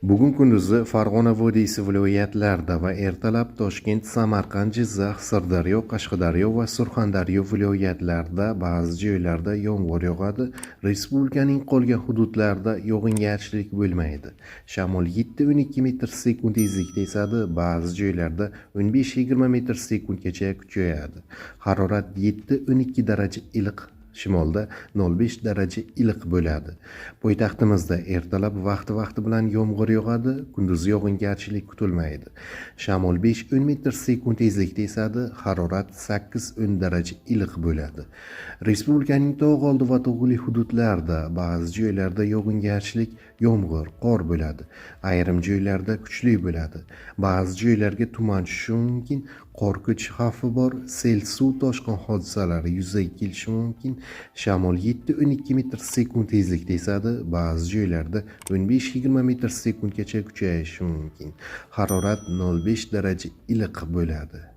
Bugun kunduzi Farg'ona vodiysi viloyatlarida va ertalab Toshkent, Samarqand, Jizzax, Sirdaryo, Qashqadaryo va Surxondaryo viloyatlarida ba'zi joylarda yomg'ir yog'adi. Respublikaning qolgan hududlarida yog'ingarchilik bo'lmaydi. Shamol 7-12 metr/sekund tezlikda esadi, ba'zi joylarda 15-20 metr/sekundgacha kuchayadi. Harorat 7-12 daraja iliq. Shimolda 0,5 daraja iliq bo'ladi. Poytaxtimizda ertalab vaqti bilan yomg'ir yog'adi, kunduz yog'ingarchilik kutilmaydi. Shamol 5-10 metr/sekund tezlikda esadi, harorat 8-10 daraja iliq bo'ladi. Respublikaning tog' oldi va tog'li hududlarida ba'zi joylarda yog'ingarchilik, yomg'ir, qor bo'ladi. Ayrim joylarda kuchli bo'ladi. Ba'zi joylarga tuman tushishi mumkin, qor ko'chishi xavfi bor, sel, suv toshqin hodisalari yuzaga kelishi mumkin. Shamol 7-12 metr/sekund tezlikda esadi, ba'zi joylarda 15-20 metr/sekundgacha kuchayishi mumkin. Harorat 0,5 daraja iliq bo'ladi.